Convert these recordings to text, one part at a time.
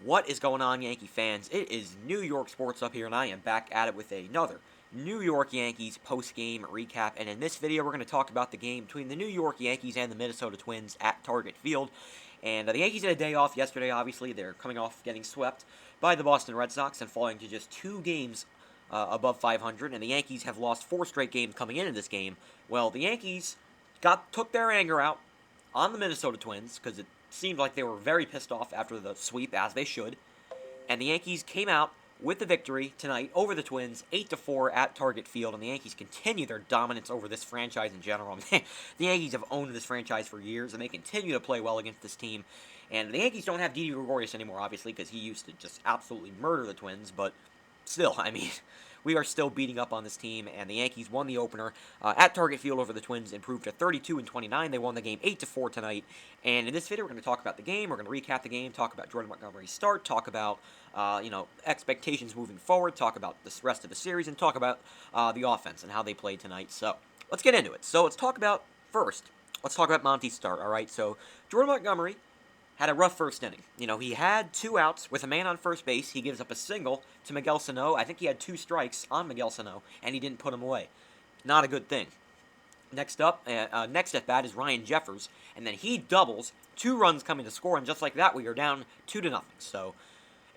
What is going on, Yankee fans? It is New York Sports up here, and I am back at it with another New York Yankees post-game recap. And in this video, we're going to talk about the game between the New York Yankees and the Minnesota Twins at Target Field. And the Yankees had a day off yesterday, obviously. They're coming off getting swept by the Boston Red Sox and falling to just 2 games above 500. And the Yankees have lost 4 straight games coming into this game. Well, the Yankees took their anger out on the Minnesota Twins because it seemed like they were very pissed off after the sweep, as they should. And the Yankees came out with the victory tonight over the Twins, 8-4 at Target Field. And the Yankees continue their dominance over this franchise in general. I mean, the Yankees have owned this franchise for years, and they continue to play well against this team. And the Yankees don't have Didi Gregorius anymore, obviously, because he used to just absolutely murder the Twins. But still, I mean, we are still beating up on this team, and the Yankees won the opener at Target Field over the Twins, improved to 32-29. They won the game 8-4 tonight. And in this video, we're going to talk about the game. We're going to recap the game, talk about Jordan Montgomery's start, talk about expectations moving forward, talk about the rest of the series, and talk about the offense and how they played tonight. So let's get into it. So let's talk about Monty's start. All right. So Jordan Montgomery had a rough first inning. He had 2 outs with a man on first base. He gives up a single to Miguel Sano. I think he had 2 strikes on Miguel Sano, and he didn't put him away. Not a good thing. Next at bat is Ryan Jeffers, and then he doubles, 2 runs coming to score, and just like that, we are down 2-0. So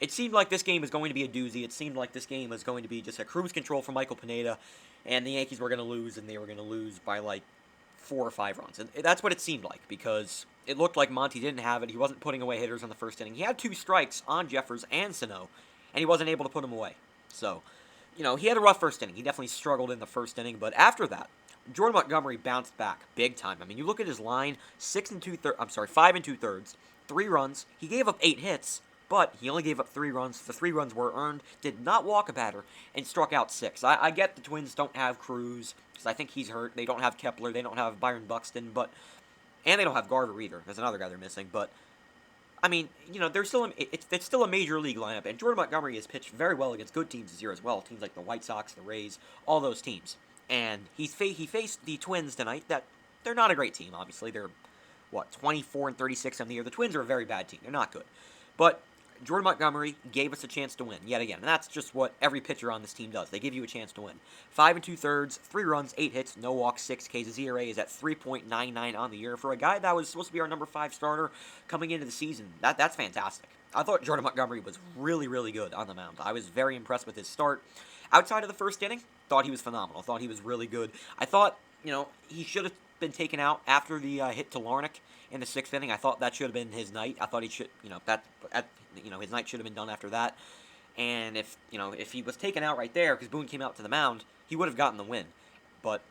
it seemed like this game was going to be a doozy. It seemed like this game was going to be just a cruise control for Michael Pineda, and the Yankees were going to lose, and they were going to lose by like 4 or 5 runs. And that's what it seemed like, because it looked like Monty didn't have it. He wasn't putting away hitters in the first inning. He had 2 strikes on Jeffers and Sano, and he wasn't able to put them away. So, he had a rough first inning. He definitely struggled in the first inning, but after that, Jordan Montgomery bounced back big time. I mean, you look at his line, 5 2/3, 3 runs. He gave up 8 hits, but he only gave up 3 runs. The 3 runs were earned, did not walk a batter, and struck out 6. I get the Twins don't have Cruz, because I think he's hurt. They don't have Kepler. They don't have Byron Buxton, and they don't have Garver either. There's another guy they're missing, but I mean, it's still a major league lineup, and Jordan Montgomery has pitched very well against good teams this year as well. Teams like the White Sox, the Rays, all those teams. And he faced the Twins tonight. That they're not a great team, obviously. They're 24-36 on the year. The Twins are a very bad team. They're not good, but Jordan Montgomery gave us a chance to win yet again, and that's just what every pitcher on this team does. They give you a chance to win. 5 2/3, 3 runs, 8 hits, no walks, 6 Ks. His ERA is at 3.99 on the year for a guy that was supposed to be our number 5 starter coming into the season. That's fantastic. I thought Jordan Montgomery was really, really good on the mound. I was very impressed with his start. Outside of the first inning, thought he was phenomenal. Thought he was really good. I thought, he should have been taken out after the hit to Larnach in the 6th inning. I thought that should have been his night. I thought he should, his night should have been done after that. And if he was taken out right there because Boone came out to the mound, he would have gotten the win. But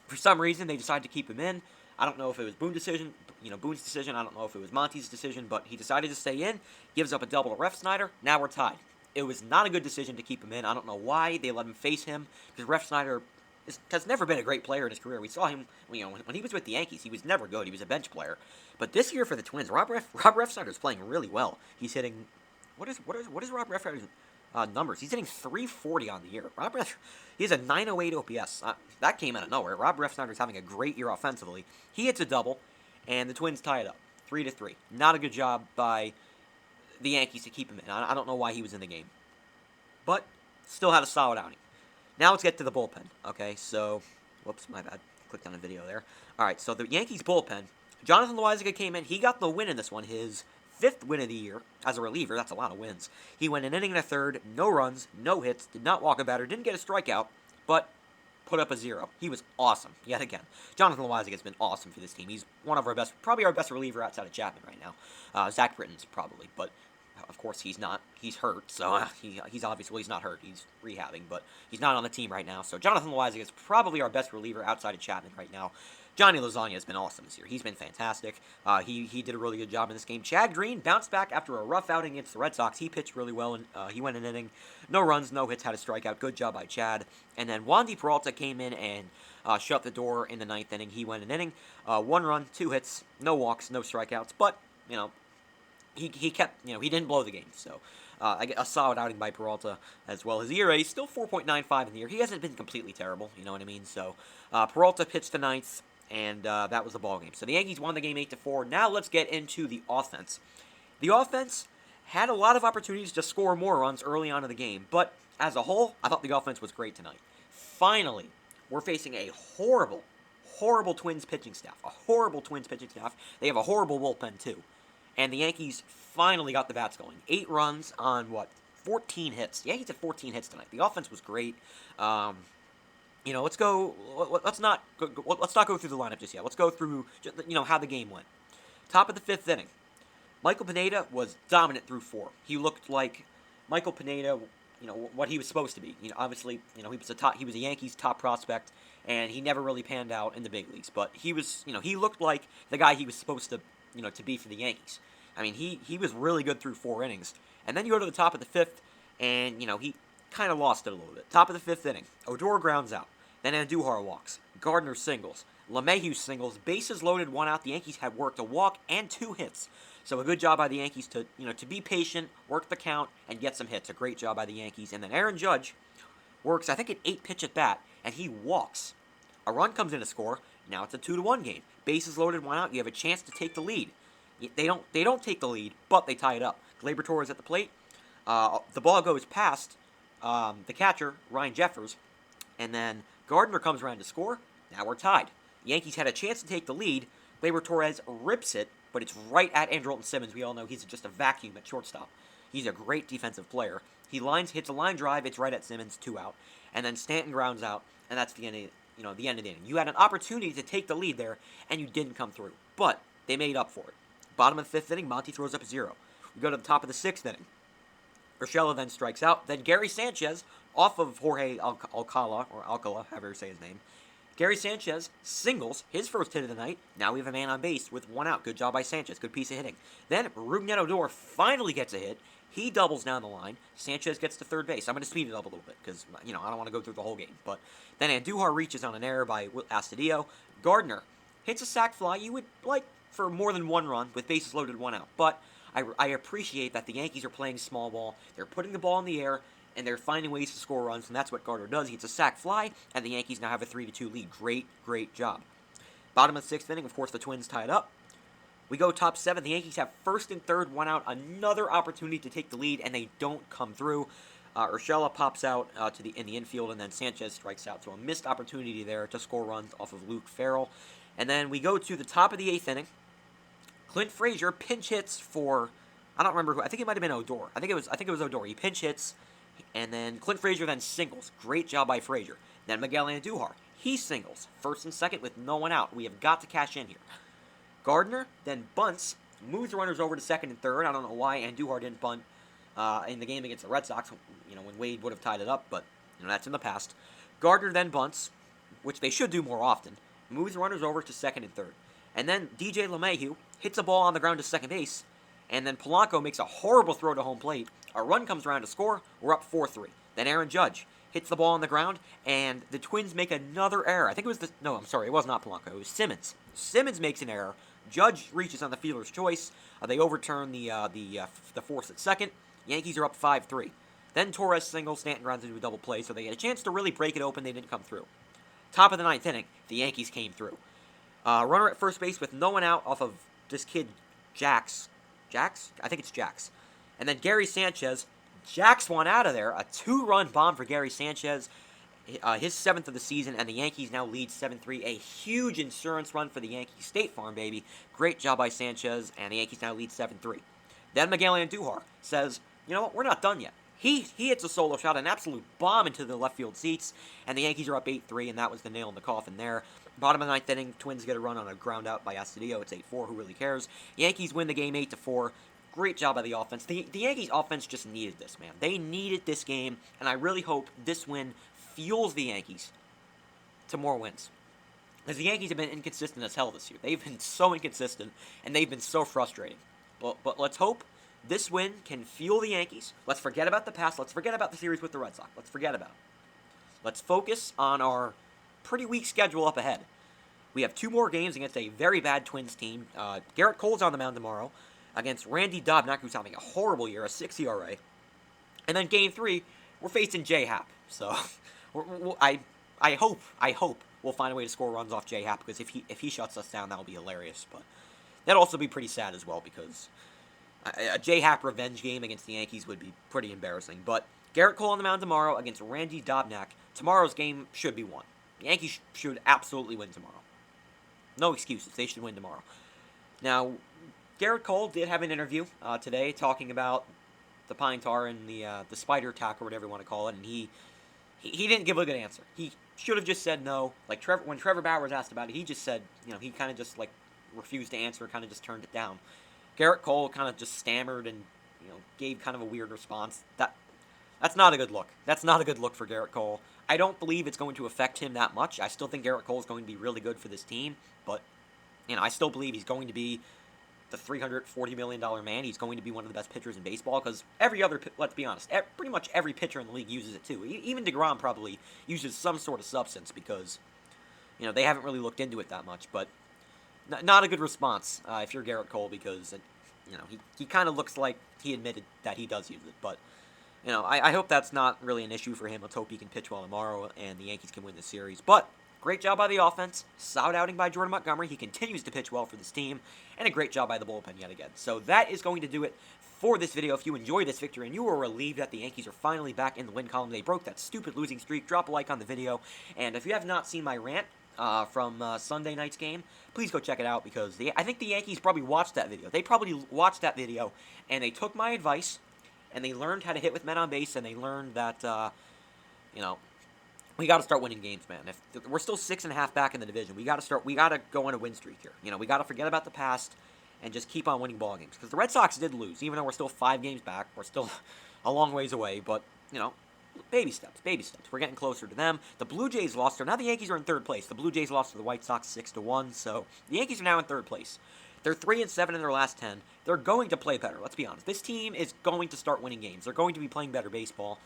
for some reason, they decided to keep him in. I don't know if it was Boone's decision. I don't know if it was Monty's decision, but he decided to stay in. Gives up a double to Refsnyder. Now we're tied. It was not a good decision to keep him in. I don't know why they let him face him, because Refsnyder has never been a great player in his career. We saw him, when he was with the Yankees, he was never good. He was a bench player. But this year for the Twins, Rob Refsnyder is playing really well. He's hitting, what is Rob Refsnyder's numbers? He's hitting .340 on the year. He has a .908 OPS. That came out of nowhere. Rob Refsnyder is having a great year offensively. He hits a double, and the Twins tie it up, 3-3. Not a good job by the Yankees to keep him in. I don't know why he was in the game, but still had a solid outing. Now let's get to the bullpen. Okay, so, whoops, my bad. Clicked on a video there. All right, so the Yankees bullpen. Jonathan Loáisiga came in. He got the win in this one, his 5th win of the year as a reliever. That's a lot of wins. He went an inning and a third, no runs, no hits, did not walk a batter, didn't get a strikeout, but put up a 0. He was awesome yet again. Jonathan Loáisiga has been awesome for this team. He's one of our best, probably our best reliever outside of Chapman right now. Zach Britton's probably, but of course he's not. He's hurt, so he's obviously, he's not hurt. He's rehabbing, but he's not on the team right now. So Jonathan Loáisiga is probably our best reliever outside of Chapman right now. Johnny Lasagna has been awesome this year. He's been fantastic. He did a really good job in this game. Chad Green bounced back after a rough outing against the Red Sox. He pitched really well, and he went an inning. No runs, no hits, had a strikeout. Good job by Chad. And then Wandy Peralta came in and shut the door in the 9th inning. He went an inning. 1 run, 2 hits, no walks, no strikeouts. But, he kept, he didn't blow the game. So a solid outing by Peralta as well. His ERA is still 4.95 in the year. He hasn't been completely terrible, you know what I mean? So Peralta pitched the 9th, and that was the ball game. So the Yankees won the game 8-4. Now let's get into the offense. The offense had a lot of opportunities to score more runs early on in the game, but as a whole, I thought the offense was great tonight. Finally, we're facing a horrible Twins pitching staff. A horrible Twins pitching staff. They have a horrible bullpen, too. And the Yankees finally got the bats going. 8 runs on, 14 hits. The Yankees had 14 hits tonight. The offense was great. Let's go. Let's not go through the lineup just yet. Let's go through, how the game went. Top of the 5th inning. Michael Pineda was dominant through 4. He looked like Michael Pineda, what he was supposed to be. Obviously, he was a Yankees top prospect, and he never really panned out in the big leagues. But he was, he looked like the guy he was supposed to, to be for the Yankees. I mean, he was really good through 4 innings. And then you go to the top of the 5th, and, he kind of lost it a little bit. Top of the 5th inning, Odor grounds out. Then Andujar walks. Gardner singles. LeMahieu singles. Bases loaded, 1 out. The Yankees had worked a walk and 2 hits. So a good job by the Yankees to be patient, work the count, and get some hits. A great job by the Yankees. And then Aaron Judge works, I think, an 8-pitch at bat, and he walks. A run comes in to score. Now it's a 2-1 game. Bases loaded, 1 out. You have a chance to take the lead. They don't take the lead, but they tie it up. Gleyber Torres at the plate. The ball goes past the catcher, Ryan Jeffers, and then Gardner comes around to score. Now we're tied. The Yankees had a chance to take the lead. Gleyber Torres rips it, but it's right at Andrelton Simmons. We all know he's just a vacuum at shortstop. He's a great defensive player. He hits a line drive. It's right at Simmons, 2 out, and then Stanton grounds out, and that's the end of the inning. You had an opportunity to take the lead there, and you didn't come through, but they made up for it. Bottom of the 5th inning, Monty throws up a 0. We go to the top of the 6th inning. Urshela then strikes out. Then Gary Sanchez, off of Jorge Alcala, or Alcala, however you say his name. Gary Sanchez singles his first hit of the night. Now we have a man on base with 1 out. Good job by Sanchez. Good piece of hitting. Then Rougned Odor finally gets a hit. He doubles down the line. Sanchez gets to third base. I'm going to speed it up a little bit because, I don't want to go through the whole game. But then Andujar reaches on an error by Astudillo. Gardner hits a sac fly. You would like for more than 1 run with bases loaded, 1 out. But I appreciate that the Yankees are playing small ball. They're putting the ball in the air, and they're finding ways to score runs, and that's what Gardner does. He hits a sac fly, and the Yankees now have a 3-2 lead. Great job. Bottom of the 6th inning, of course, the Twins tie it up. We go top 7. The Yankees have first and third, 1 out. Another opportunity to take the lead, and they don't come through. Urshela pops out in the infield, and then Sanchez strikes out. So a missed opportunity there to score runs off of Luke Farrell. And then we go to the top of the 8th inning. Clint Frazier pinch hits for, I don't remember who. I think it might have been Odor. I think it was Odor. He pinch hits, and then Clint Frazier then singles. Great job by Frazier. Then Miguel Andujar. He singles. First and second with no one out. We have got to cash in here. Gardner then bunts, moves runners over to second and third. I don't know why Andujar didn't bunt in the game against the Red Sox, when Wade would have tied it up, but that's in the past. Gardner then bunts, which they should do more often, moves runners over to second and third. And then DJ LeMahieu hits a ball on the ground to second base, and then Polanco makes a horrible throw to home plate. A run comes around to score. We're up 4-3. Then Aaron Judge hits the ball on the ground, and the Twins make another error. I think it was it was not Polanco. It was Simmons. Simmons makes an error. Judge reaches on the fielder's choice. They overturn the force at second. Yankees are up 5-3. Then Torres singles. Stanton runs into a double play, so they had a chance to really break it open. They didn't come through. Top of the 9th inning, the Yankees came through. Runner at first base with no one out off of this kid, Jax? I think it's Jax. And then Gary Sanchez jacks one out of there. A 2-run bomb for Gary Sanchez. His 7th of the season, and the Yankees now lead 7-3. A huge insurance run for the Yankees. State Farm, baby. Great job by Sanchez, and the Yankees now lead 7-3. Then Miguel Andujar says, you know what, we're not done yet. He hits a solo shot, an absolute bomb into the left field seats, and the Yankees are up 8-3, and that was the nail in the coffin there. Bottom of the 9th inning, Twins get a run on a ground out by Astudillo. It's 8-4. Who really cares? Yankees win the game 8-4. Great job by the offense. The Yankees offense just needed this, man. They needed this game, and I really hope this win fuels the Yankees to more wins. Because the Yankees have been inconsistent as hell this year. They've been so inconsistent, and they've been so frustrating. But let's hope this win can fuel the Yankees. Let's forget about the past. Let's forget about the series with the Red Sox. Let's forget about it. Let's focus on our pretty weak schedule up ahead. We have 2 more games against a very bad Twins team. Garrett Cole's on the mound tomorrow against Randy Dobnak, who's having a horrible year, a 6 ERA. And then Game 3, we're facing J-Happ. So I hope we'll find a way to score runs off J-Happ, because if he shuts us down, that'll be hilarious. But that'll also be pretty sad as well, because A J-Happ revenge game against the Yankees would be pretty embarrassing. But Garrett Cole on the mound tomorrow against Randy Dobnak. Tomorrow's game should be won. The Yankees should absolutely win tomorrow. No excuses. They should win tomorrow. Now, Garrett Cole did have an interview today talking about the pine tar and the spider attack, or whatever you want to call it, and he didn't give a good answer. He should have just said no. Like when Trevor Bauer was asked about it, he just said, he kind of just refused to answer, kind of just turned it down. Garrett Cole kind of just stammered and gave kind of a weird response. That's not a good look. That's not a good look for Garrett Cole. I don't believe it's going to affect him that much. I still think Garrett Cole is going to be really good for this team, but I still believe he's going to be the $340 million man. He's going to be one of the best pitchers in baseball because let's be honest, pretty much every pitcher in the league uses it too. Even DeGrom probably uses some sort of substance because, they haven't really looked into it that much. But not a good response if you're Garrett Cole because, he kind of looks like he admitted that he does use it. But, I hope that's not really an issue for him. Let's hope he can pitch well tomorrow and the Yankees can win the series. But great job by the offense. Solid outing by Jordan Montgomery. He continues to pitch well for this team. And a great job by the bullpen yet again. So that is going to do it for this video. If you enjoyed this victory and you were relieved that the Yankees are finally back in the win column, they broke that stupid losing streak, drop a like on the video. And if you have not seen my rant from Sunday night's game, please go check it out because I think the Yankees probably watched that video. They probably watched that video and they took my advice and they learned how to hit with men on base and they learned that, we got to start winning games, man. If we're still 6.5 back in the division, we got to go on a win streak here. We got to forget about the past and just keep on winning ball games. Because the Red Sox did lose, even though we're still 5 games back. We're still a long ways away, but, baby steps, baby steps. We're getting closer to them. The Blue Jays lost. Now the Yankees are in 3rd place. The Blue Jays lost to the White Sox 6-1, so the Yankees are now in 3rd place. They're 3-7 in their last 10. They're going to play better, let's be honest. This team is going to start winning games. They're going to be playing better baseball.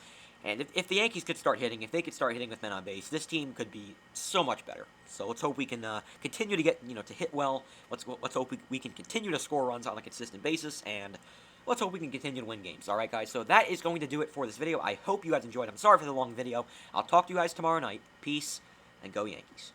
And if the Yankees could start hitting, if they could start hitting with men on base, this team could be so much better. So let's hope we can continue to get, to hit well. Let's hope we can continue to score runs on a consistent basis, and let's hope we can continue to win games. All right, guys, so that is going to do it for this video. I hope you guys enjoyed. I'm sorry for the long video. I'll talk to you guys tomorrow night. Peace, and go Yankees.